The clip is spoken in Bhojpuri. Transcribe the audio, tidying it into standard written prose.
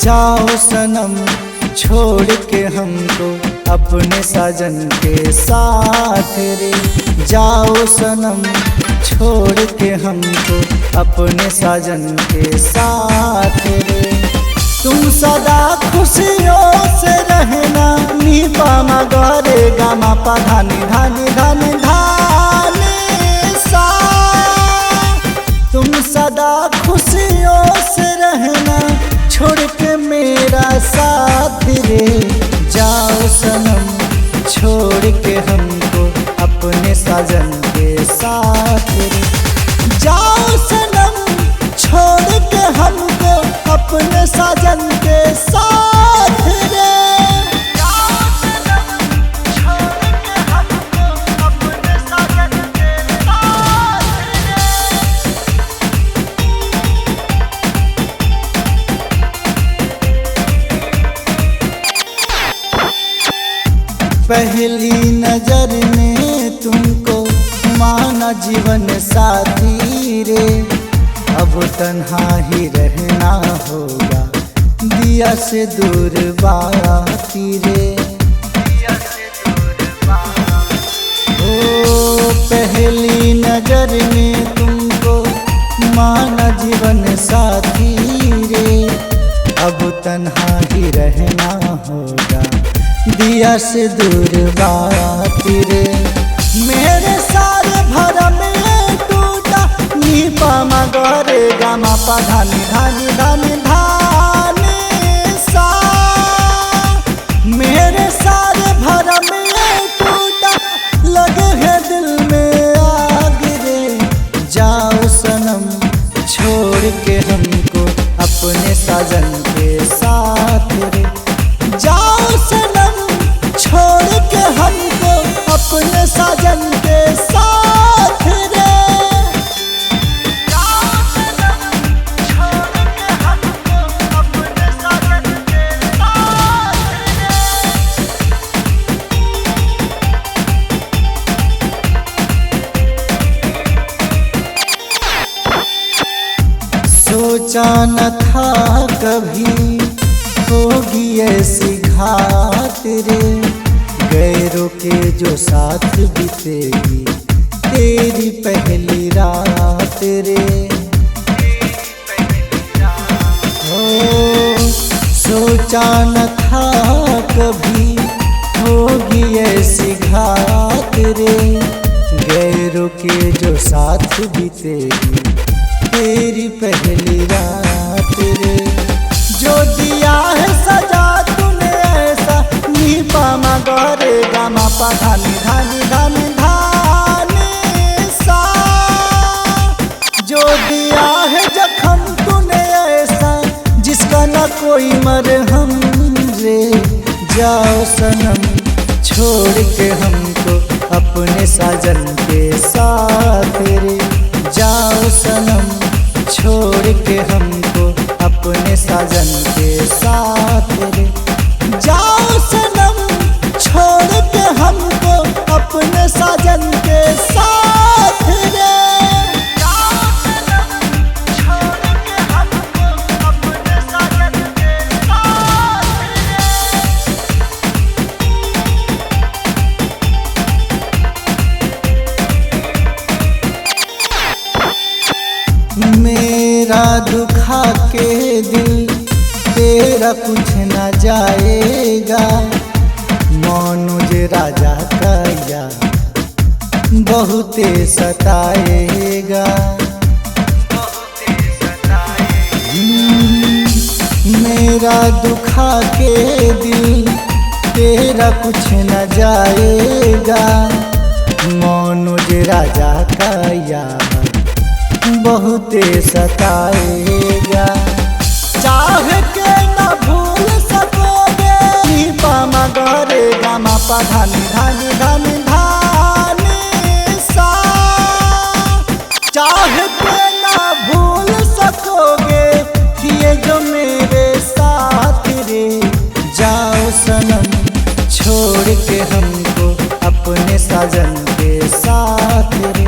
जाओ सनम छोड़ के हमको अपने साजन के साथ रे। जाओ सनम छोड़ के हमको अपने साजन के साथ रे। तुम सदा खुशियों से रहना नी पामा गरे गामा पा धानी धानी धानी धानी सा। तुम सदा खुशियों से रहना छोड़ के मेरा साथ रे। जाओ सनम छोड़ के हमको अपने साजन के साथ रे। जाओ सनम छोड़ के हमको अपने साजन के साथ रे। जाओ सनम छोड़ के हमको अपने साजन के साथ रे। पहली नजर में तुमको माना जीवन साथी रे। अब तन्हा ही रहना होगा दिया से दूर बाती रे। ओ पहली नजर में तुमको माना जीवन साथी रे। अब तन्हा ही रहना होगा दिया से दूर बाती रे। मेरे सारे भरम टूटा नी पामा गरे गामा पा धानी धानी धानी धानी सा। मेरे सारे भरम टूटा लगे है दिल में आग रे। जाओ सनम छोड़ के हमको अपने साजन के साथ रे। जाओ सनम छोड़ के हमको अपने साजन के साथ रे। जाओ सनम छोड़ के हमको अपने साजन के साथ रे। सोचा न था कभी होगी ऐसी घात रे। गैरों के जो साथ बीतेगी तेरी पहली रात रे। ओ सोचा न था कभी होगी ऐसी घात रे। गैरों के जो साथ बीतेगी तेरी पहली रात रे। जो दिया है सजा तूने ऐसा नी पामा गरे गामा पा धानी धानी धानी धानी सा। जो दिया है जख्म तूने ऐसा जिसका न कोई मरहम रे। जाओ सनम छोड़ के हमको अपने साजन के साथ रे। जाओ सनम छोड़ के हमको अपने साजन के साथ रे। जाओ सनम छोड़ के हमको अपने साजन के साथ रे। जाओ सनम छोड़ के हमको अपने साजन के साथ रे। मेरा दुखा के दिल तेरा कुछ न जाएगा। मनोज राजा का यार बहुते सताएगा। मेरा दुखा के दिल तेरा कुछ न जाएगा। मनोज राजा का यार बहुते सताएगा। चाह के न भूल सकोगे नी पामा गरे गामा पा धानी धानी धानी धानी सा। चाह के न भूल सकोगे कि ये जो मेरे साथ रे। जाओ सनम छोड़ के हमको अपने साजन के साथ रे।